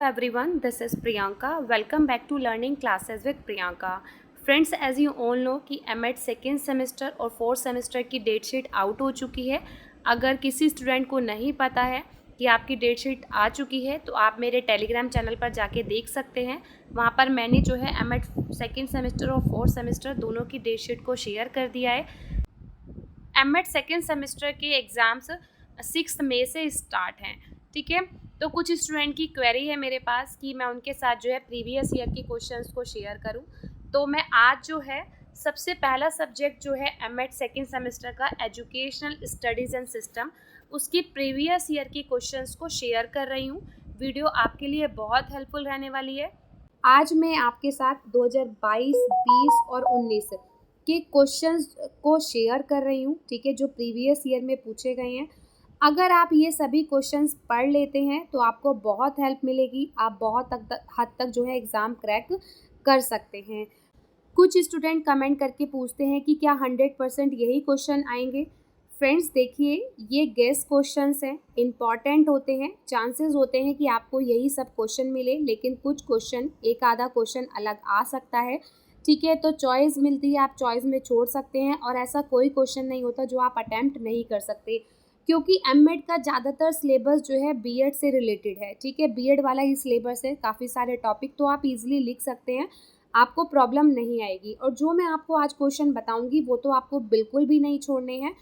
Everyone, this is Priyanka. Welcome back to Learning Classes with Priyanka. Friends, as you all know कि MEd second semester और fourth semester की date sheet out हो चुकी है। अगर किसी स्टूडेंट को नहीं पता है कि आपकी डेट शीट आ चुकी है तो आप मेरे टेलीग्राम चैनल पर जाके देख सकते हैं। वहाँ पर मैंने जो है एमएड सेकेंड सेमेस्टर और फोर्थ सेमेस्टर दोनों की डेट शीट को शेयर कर दिया है। एमएड सेकेंड सेमेस्टर के एग्ज़ाम्स 6 मई से स्टार्ट हैं, ठीक है। तो कुछ स्टूडेंट की क्वेरी है मेरे पास कि मैं उनके साथ जो है प्रीवियस ईयर के क्वेश्चंस को शेयर करूं। तो मैं आज जो है सबसे पहला सब्जेक्ट जो है एमएड सेकेंड सेमेस्टर का एजुकेशनल स्टडीज़ एंड सिस्टम, उसकी प्रीवियस ईयर की क्वेश्चंस को शेयर कर रही हूँ। वीडियो आपके लिए बहुत हेल्पफुल रहने वाली है। आज मैं आपके साथ 2022, 20 और 19 के क्वेश्चंस को शेयर कर रही हूँ, ठीक है, जो प्रीवियस ईयर में पूछे गए हैं। अगर आप ये सभी क्वेश्चंस पढ़ लेते हैं तो आपको बहुत हेल्प मिलेगी। आप बहुत हद तक जो है एग्ज़ाम क्रैक कर सकते हैं। कुछ स्टूडेंट कमेंट करके पूछते हैं कि क्या 100% यही क्वेश्चन आएंगे। फ्रेंड्स देखिए, ये गेस क्वेश्चंस हैं, इम्पॉर्टेंट होते हैं, चांसेस होते हैं कि आपको यही सब क्वेश्चन मिले, लेकिन कुछ क्वेश्चन एक आधा क्वेश्चन अलग आ सकता है, ठीक है। तो चॉइस मिलती है, आप चॉइस में छोड़ सकते हैं और ऐसा कोई क्वेश्चन नहीं होता जो आप अटैम्प्ट नहीं कर सकते, क्योंकि एमएड का ज़्यादातर सिलेबस जो है बीएड से रिलेटेड है, ठीक है। बीएड वाला ही सिलेबस है, काफ़ी सारे टॉपिक तो आप इजीली लिख सकते हैं, आपको प्रॉब्लम नहीं आएगी। और जो मैं आपको आज क्वेश्चन बताऊंगी वो तो आपको बिल्कुल भी नहीं छोड़ने हैं,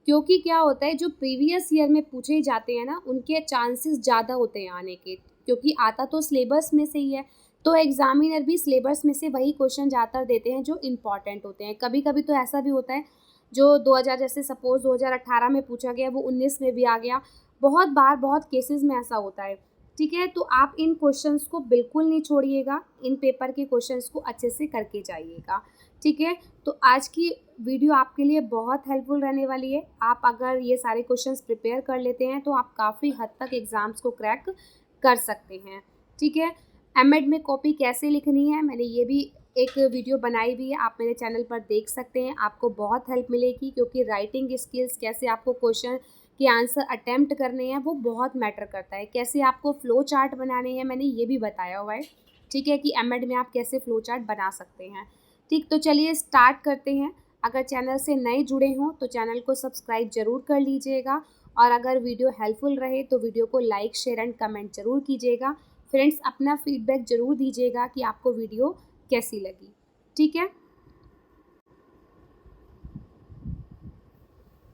क्योंकि क्या होता है, जो प्रीवियस ईयर में पूछे जाते हैं ना, उनके चांसेस ज़्यादा होते हैं आने के, क्योंकि आता तो सिलेबस में से ही है। तो एग्जामिनर भी सिलेबस में से वही क्वेश्चन ज़्यादातर देते हैं जो इम्पॉर्टेंट होते हैं। कभी कभी तो ऐसा भी होता है जो 2000, जैसे सपोज 2018 में पूछा गया वो 19 में भी आ गया। बहुत बार बहुत केसेस में ऐसा होता है, ठीक है। तो आप इन क्वेश्चंस को बिल्कुल नहीं छोड़िएगा, इन पेपर के क्वेश्चंस को अच्छे से करके जाइएगा, ठीक है। तो आज की वीडियो आपके लिए बहुत हेल्पफुल रहने वाली है। आप अगर ये सारे क्वेश्चंस प्रिपेयर कर लेते हैं तो आप काफ़ी हद तक एग्ज़ाम्स को क्रैक कर सकते हैं, ठीक है। एमएड में कॉपी कैसे लिखनी है, मैंने ये भी एक वीडियो बनाई हुई है, आप मेरे चैनल पर देख सकते हैं। आपको बहुत हेल्प मिलेगी, क्योंकि राइटिंग स्किल्स, कैसे आपको क्वेश्चन के आंसर अटेम्प्ट करने हैं, वो बहुत मैटर करता है। कैसे आपको फ़्लो चार्ट बनाने हैं, मैंने ये भी बताया हुआ है, ठीक है, कि एमएड में आप कैसे फ़्लो चार्ट बना सकते हैं, ठीक। तो चलिए स्टार्ट करते हैं। अगर चैनल से नए जुड़े हों तो चैनल को सब्सक्राइब ज़रूर कर लीजिएगा, और अगर वीडियो हेल्पफुल रहे तो वीडियो को लाइक, शेयर एंड कमेंट ज़रूर कीजिएगा। फ्रेंड्स, अपना फीडबैक ज़रूर दीजिएगा कि आपको वीडियो कैसी लगी, ठीक है।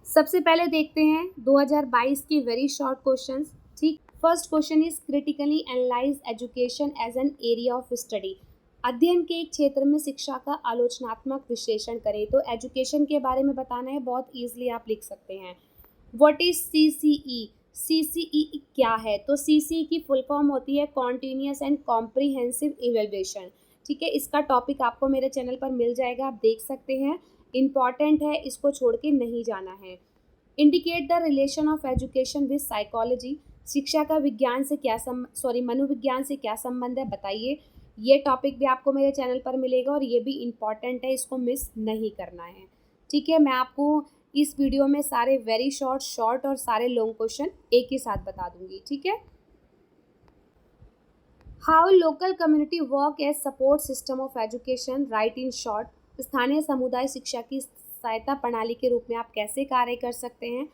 सबसे पहले देखते हैं 2022 के वेरी शॉर्ट क्वेश्चंस, ठीक। First question is critically analyse education as an area of study. अध्ययन के एक क्षेत्र में शिक्षा का आलोचनात्मक विश्लेषण करें। तो एजुकेशन के बारे में बताना है, बहुत ईजिली आप लिख सकते हैं। What is CCE? सीसीई क्या है? तो सीसीई की फुल फॉर्म होती है कॉन्टीन्यूअस एंड कॉम्प्रिहेंसिव इवेल्युएशन, ठीक है। इसका टॉपिक आपको मेरे चैनल पर मिल जाएगा, आप देख सकते हैं, इम्पॉर्टेंट है, इसको छोड़ के नहीं जाना है। Indicate the relation of education with psychology. शिक्षा का विज्ञान से क्या मनोविज्ञान से क्या संबंध है, बताइए। ये टॉपिक भी आपको मेरे चैनल पर मिलेगा और ये भी इम्पॉर्टेंट है, इसको मिस नहीं करना है, ठीक है। मैं आपको इस वीडियो में सारे वेरी शॉर्ट और सारे लॉन्ग क्वेश्चन एक ही साथ बता दूंगी, ठीक है। How local community work as support system of education, right in short. स्थानीय समुदाय शिक्षा की सहायता प्रणाली के रूप में आप कैसे कार्य कर सकते हैं।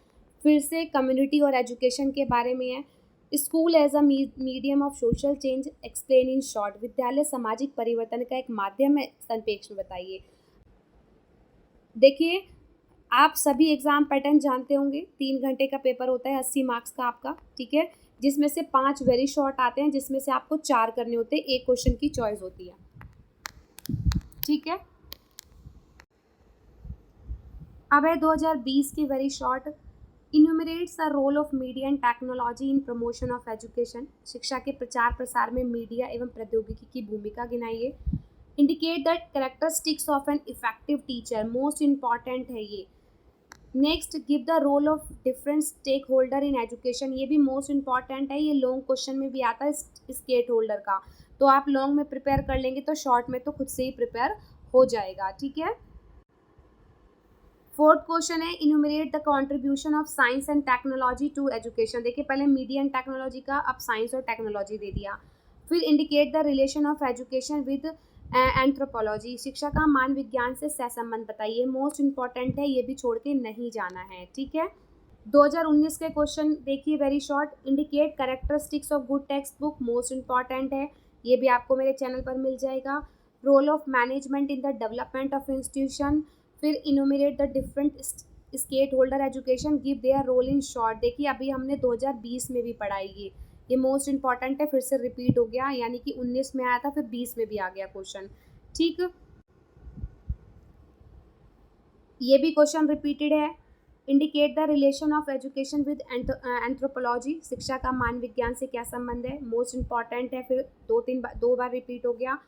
फिर से कम्युनिटी और एजुकेशन के बारे में है। School as a medium of social change, explain in short. विद्यालय सामाजिक परिवर्तन का एक माध्यम है, संक्षेप में बताइए। देखिए, आप सभी एग्ज़ाम पैटर्न जानते होंगे। 3 घंटे का पेपर होता है, 80 मार्क्स का आपका, ठीक है, जिसमें से 5 वेरी शॉर्ट आते हैं, जिसमें से आपको 4 करने होते हैं, एक क्वेश्चन की चॉइस होती है, ठीक है। अब है 2020 की very short. Enumerates the role of media and technology in promotion of education. शिक्षा के प्रचार प्रसार में मीडिया एवं प्रौद्योगिकी की भूमिका गिनाइए। Indicate the characteristics of an effective teacher, most important है ये। Next, give the role of different stake holder in education, ये भी मोस्ट इंपॉर्टेंट है, ये लॉन्ग क्वेश्चन में भी आता है स्टेक होल्डर का। तो आप लॉन्ग में प्रिपेयर कर लेंगे तो शॉर्ट में तो खुद से ही प्रिपेयर हो जाएगा, ठीक है। फोर्थ क्वेश्चन है, enumerate the contribution of science and technology to education. देखिए, पहले मीडिया एंड टेक्नोलॉजी का, अब साइंस और टेक्नोलॉजी दे दिया। फिर indicate the relation of education with anthropology, शिक्षा का मान विज्ञान से सहसंबंध बताइए, मोस्ट इंपॉर्टेंट है, ये भी छोड़ के नहीं जाना है, ठीक है। 2019 के क्वेश्चन देखिए very short, indicate characteristics of good text book, most important है, ये भी आपको मेरे चैनल पर मिल जाएगा। Role of management in the development of institution, फिर enumerate the different stakeholder education, give their role in short. देखिए अभी हमने 2020 में भी पढ़ाई, ये मोस्ट इंपॉर्टेंट है, फिर से रिपीट हो गया, यानी कि 19 में आया था फिर 20 में भी आ गया क्वेश्चन, ठीक। ये भी क्वेश्चन रिपीटेड है। Indicate the relation of education with anthropology, शिक्षा का मान विज्ञान से क्या संबंध है, मोस्ट इंपॉर्टेंट है, फिर दो बार रिपीट हो गया।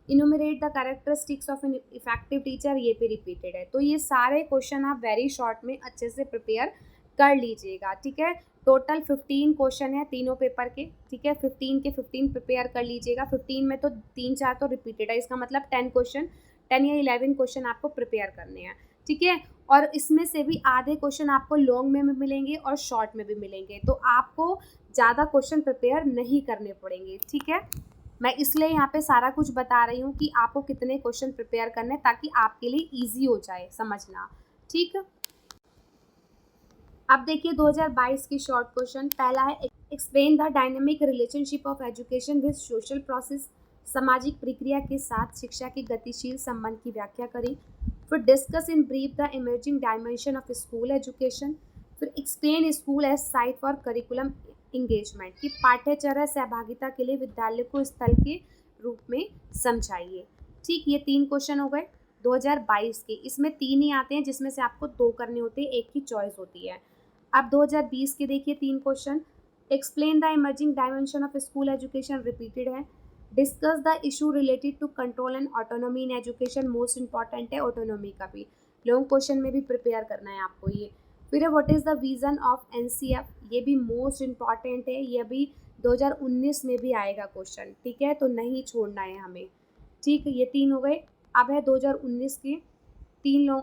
इनुमरेट the characteristics of an effective teacher, ये भी रिपीटेड है। तो ये सारे क्वेश्चन आप वेरी शॉर्ट में अच्छे से प्रिपेयर कर लीजिएगा, ठीक है। टोटल 15 क्वेश्चन है तीनों पेपर के, ठीक है, 15 के 15 प्रिपेयर कर लीजिएगा। 15 में तो 3-4 तो रिपीटेड है, इसका मतलब 10 क्वेश्चन, 10 या 11 क्वेश्चन आपको प्रिपेयर करने हैं, ठीक है। और इसमें से भी आधे क्वेश्चन आपको लॉन्ग में भी मिलेंगे और शॉर्ट में भी मिलेंगे, तो आपको ज़्यादा क्वेश्चन प्रिपेयर नहीं करने पड़ेंगे, ठीक है। मैं इसलिए यहाँ पे सारा कुछ बता रही हूँ कि आपको कितने क्वेश्चन प्रिपेयर करने हैं, ताकि आपके लिए ईजी हो जाए समझना, ठीक। अब देखिए 2022 की शॉर्ट क्वेश्चन, पहला है explain the dynamic relationship of education with social process, सामाजिक प्रक्रिया के साथ शिक्षा के गतिशील संबंध की व्याख्या करें। फिर discuss in brief the emerging dimension of school education. फिर explain school as site for curriculum engagement, की पाठ्यचर्या सहभागिता के लिए विद्यालय को स्थल के रूप में समझाइए, ठीक। ये 3 क्वेश्चन हो गए 2022 के, इसमें 3 ही आते हैं जिसमें से आपको 2 करने होते हैं, एक की चॉइस होती है। अब 2020 के देखिए 3 question, explain the emerging dimension of school education, repeated है। Discuss the issue related to control and autonomy in education, most important है, ऑटोनॉमी का भी लॉन्ग क्वेश्चन में भी प्रिपेयर करना है आपको ये। फिर what is the vision of NCF, ये भी मोस्ट इंपॉर्टेंट है, ये भी 2019 में भी आएगा क्वेश्चन, ठीक है, तो नहीं छोड़ना है हमें, ठीक। ये 3 हो गए। अब है 2019 के 3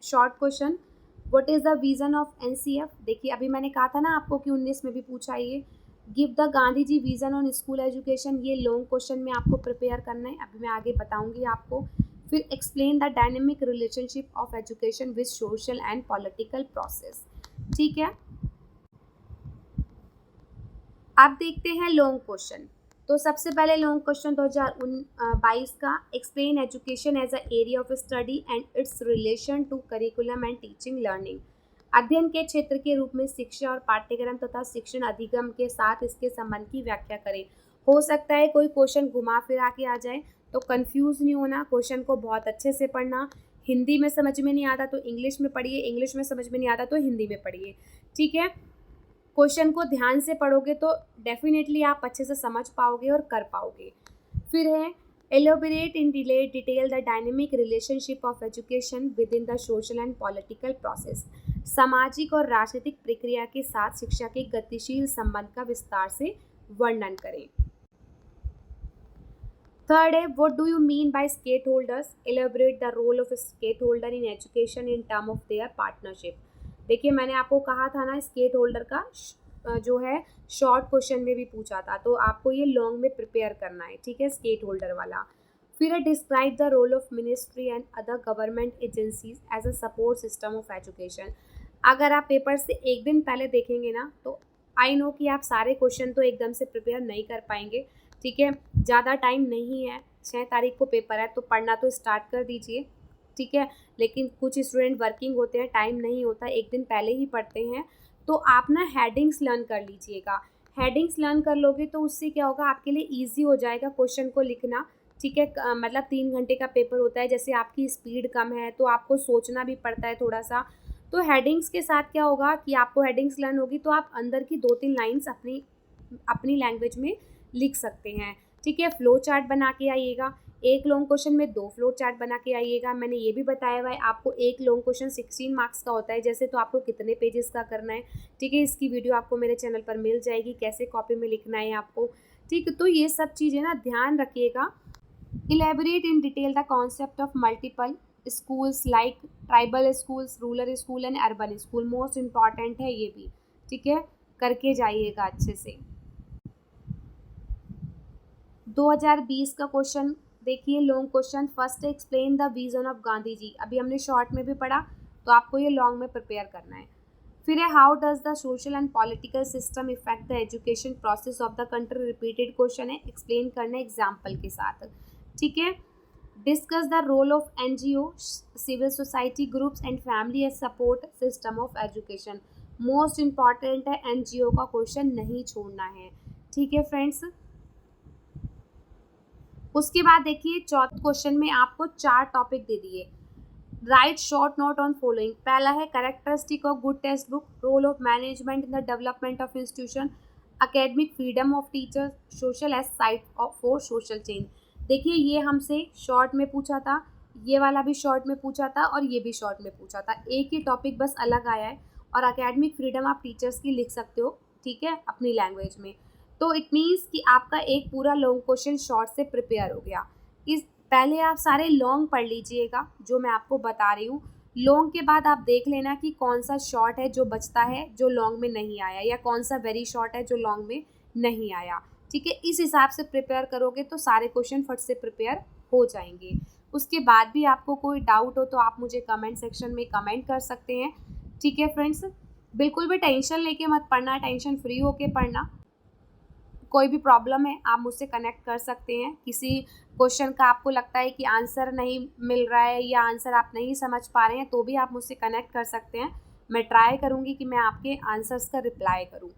short question, what is the vision of NCF. देखिए अभी मैंने कहा था ना आपको कि 19 में भी पूछा ये। Give the Gandhi ji vision on school education, ये लॉन्ग क्वेश्चन में आपको प्रिपेयर करना है, अभी मैं आगे बताऊंगी आपको। फिर explain the dynamic relationship of education with social and political process, ठीक है। अब देखते हैं लॉन्ग क्वेश्चन। तो सबसे पहले लॉन्ग क्वेश्चन 2022 का, explain education as a area of study and its relation to curriculum and teaching learning, अध्ययन के क्षेत्र के रूप में शिक्षा और पाठ्यक्रम तथा शिक्षण अधिगम के साथ इसके संबंध की व्याख्या करें। हो सकता है कोई क्वेश्चन घुमा फिरा के आ जाए, तो कंफ्यूज नहीं होना, क्वेश्चन को बहुत अच्छे से पढ़ना। हिंदी में समझ में नहीं आता तो इंग्लिश में पढ़िए, इंग्लिश में समझ में नहीं आता तो हिंदी में पढ़िए, ठीक है। क्वेश्चन को ध्यान से पढ़ोगे तो डेफिनेटली आप अच्छे से समझ पाओगे और कर पाओगे। फिर है elaborate in detail the dynamic relationship of education with in the social and political process, सामाजिक और राजनीतिक प्रक्रिया के साथ शिक्षा के गतिशील संबंध का विस्तार से वर्णन करें। थर्ड है what do you mean by stake holders, elaborate the role of stake holder in education in term of their partnership. देखिए मैंने आपको कहा था ना स्टेक होल्डर का जो है शॉर्ट क्वेश्चन में भी पूछा था, तो आपको ये लॉन्ग में प्रिपेयर करना है, ठीक है, स्टेक होल्डर वाला। फिर है describe the role of ministry and other government agencies as a support system of education. अगर आप पेपर से एक दिन पहले देखेंगे ना तो आई नो कि आप सारे क्वेश्चन तो एकदम से प्रिपेयर नहीं कर पाएंगे, ठीक है, ज़्यादा टाइम नहीं है, 6 तारीख को पेपर है, तो पढ़ना तो स्टार्ट कर दीजिए, ठीक है। लेकिन कुछ स्टूडेंट वर्किंग होते हैं, टाइम नहीं होता, एक दिन पहले ही पढ़ते हैं, तो आप ना हेडिंग्स लर्न कर लीजिएगा। हेडिंग्स लर्न कर लोगे तो उससे क्या होगा, आपके लिए ईजी हो जाएगा क्वेश्चन को लिखना, ठीक है। मतलब 3 घंटे का पेपर होता है, जैसे आपकी स्पीड कम है तो आपको सोचना भी पड़ता है थोड़ा सा, तो हेडिंग्स के साथ क्या होगा कि आपको हेडिंग्स लर्न होगी तो आप अंदर की 2-3 लाइन्स अपनी लैंग्वेज में लिख सकते हैं, ठीक है। फ्लो चार्ट बना के आइएगा, एक लॉन्ग क्वेश्चन में 2 फ्लो चार्ट बना के आइएगा। मैंने ये भी बताया हुआ है आपको, एक लॉन्ग क्वेश्चन 16 मार्क्स का होता है जैसे, तो आपको कितने पेजेस का करना है, ठीक है। इसकी वीडियो आपको मेरे चैनल पर मिल जाएगी, कैसे कॉपी में लिखना है आपको, ठीक। तो ये सब चीज़ें ना ध्यान रखिएगा। Elaborate in detail the concept of multiple schools like tribal schools, rural school and urban school, most important है ये भी, ठीक है, करके जाइएगा अच्छे से। 2020 का क्वेश्चन देखिए, long question. First explain the vision of Gandhi ji. अभी हमने शॉर्ट में भी पढ़ा, तो आपको ये लॉन्ग में प्रिपेयर करना है। फिर है how does the social and political system affect the education process of the country. Repeated question है, एक्सप्लेन करना है एग्जाम्पल के साथ। ठीक है। Discuss the role of NGO, civil society groups and family as support system of education. Most important है, NGO का question नहीं छोड़ना है। ठीक है फ्रेंड्स। उसके बाद देखिए, चौथे क्वेश्चन में आपको 4 टॉपिक दे दिए। Write short note on following. पहला है characteristic of good text book, role of management in the development of institution, academic freedom of teachers, social as site for social change. देखिए, ये हमसे शॉर्ट में पूछा था, ये वाला भी शॉर्ट में पूछा था और ये भी शॉर्ट में पूछा था। एक ही टॉपिक बस अलग आया है। और एकेडमिक फ्रीडम आप टीचर्स की लिख सकते हो, ठीक है, अपनी लैंग्वेज में। तो इट मीन्स कि आपका एक पूरा लॉन्ग क्वेश्चन शॉर्ट से प्रिपेयर हो गया। इस पहले आप सारे लॉन्ग पढ़ लीजिएगा जो मैं आपको बता रही हूँ। लॉन्ग के बाद आप देख लेना कि कौन सा शॉर्ट है जो बचता है, जो लॉन्ग में नहीं आया, या कौन सा वेरी शॉर्ट है जो लॉन्ग में नहीं आया। ठीक है, इस हिसाब से प्रिपेयर करोगे तो सारे क्वेश्चन फट से प्रिपेयर हो जाएंगे। उसके बाद भी आपको कोई डाउट हो तो आप मुझे कमेंट सेक्शन में कमेंट कर सकते हैं। ठीक है फ्रेंड्स, बिल्कुल भी टेंशन लेके मत पढ़ना, टेंशन फ्री होके पढ़ना। कोई भी प्रॉब्लम है आप मुझसे कनेक्ट कर सकते हैं। किसी क्वेश्चन का आपको लगता है कि आंसर नहीं मिल रहा है या आंसर आप नहीं समझ पा रहे हैं, तो भी आप मुझसे कनेक्ट कर सकते हैं। मैं ट्राई करूँगी कि मैं आपके आंसर्स का रिप्लाई करूँ।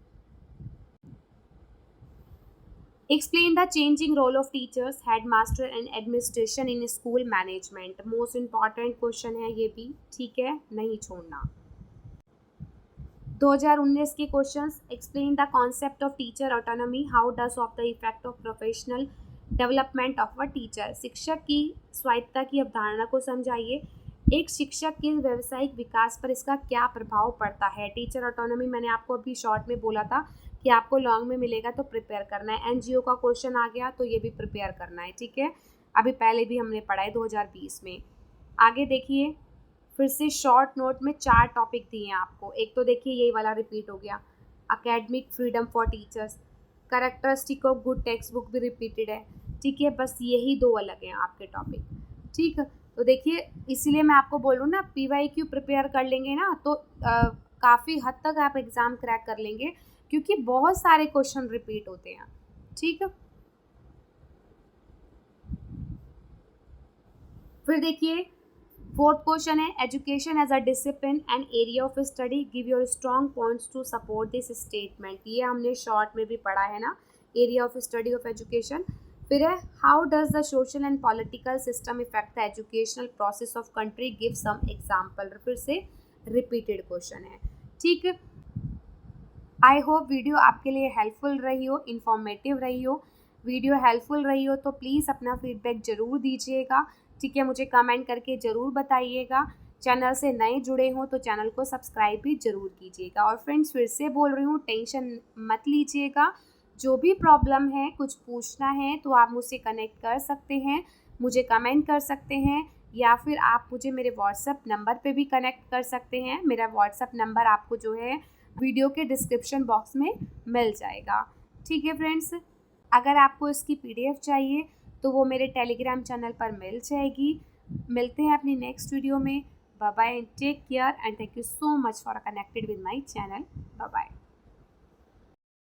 Explain the changing role of teachers, head master and administration in school management. Most important question है ये भी, ठीक है, नहीं छोड़ना। 2019 के questions. Explain the concept of teacher autonomy, how does of the effect of professional development of a teacher. शिक्षक की स्वायत्तता की अवधारणा को समझाइए। एक शिक्षक के व्यावसायिक विकास पर इसका क्या प्रभाव पड़ता है। टीचर ऑटोनॉमी मैंने आपको अभी शॉर्ट में बोला था कि आपको लॉन्ग में मिलेगा तो प्रिपेयर करना है। एनजीओ का क्वेश्चन आ गया तो ये भी प्रिपेयर करना है। ठीक है, अभी पहले भी हमने पढ़ा है 2020 में। आगे देखिए, फिर से शॉर्ट नोट में 4 टॉपिक दिए हैं आपको। एक तो देखिए यही वाला रिपीट हो गया, academic freedom for teachers. Characteristic of good text book भी रिपीटेड है। ठीक है, बस यही 2 अलग हैं आपके टॉपिक। ठीक है, तो देखिए इसीलिए मैं आपको बोल रहा हूँ ना, PYQ प्रिपेयर कर लेंगे ना तो काफ़ी हद तक आप एग्ज़ाम क्रैक कर लेंगे, क्योंकि बहुत सारे क्वेश्चन रिपीट होते हैं। ठीक है, फिर देखिए 4th क्वेश्चन है, education as a discipline and area of study, give your strong points to support this statement. ये हमने शॉर्ट में भी पढ़ा है ना, area of study of education. फिर है how does the social and political system affect the educational process of country, give some example. फिर से रिपीटेड क्वेश्चन है। ठीक है, आई होप वीडियो आपके लिए हेल्पफुल रही हो, इन्फॉर्मेटिव रही हो। वीडियो हेल्पफुल रही हो तो प्लीज़ अपना फीडबैक ज़रूर दीजिएगा। ठीक है, मुझे कमेंट करके ज़रूर बताइएगा। चैनल से नए जुड़े हों तो चैनल को सब्सक्राइब भी ज़रूर कीजिएगा। और फ्रेंड्स, फिर से बोल रही हूँ, टेंशन मत लीजिएगा। जो भी प्रॉब्लम है, कुछ पूछना है तो आप मुझसे कनेक्ट कर सकते हैं, मुझे कमेंट कर सकते हैं, या फिर आप मुझे मेरे व्हाट्सएप नंबर पे भी कनेक्ट कर सकते हैं। मेरा व्हाट्सएप नंबर आपको जो है वीडियो के डिस्क्रिप्शन बॉक्स में मिल जाएगा। ठीक है फ्रेंड्स, अगर आपको इसकी PDF चाहिए तो वो मेरे टेलीग्राम चैनल पर मिल जाएगी। मिलते हैं अपनी नेक्स्ट वीडियो में। Bye bye, take care and thank you so much for connected with my channel. Bye bye.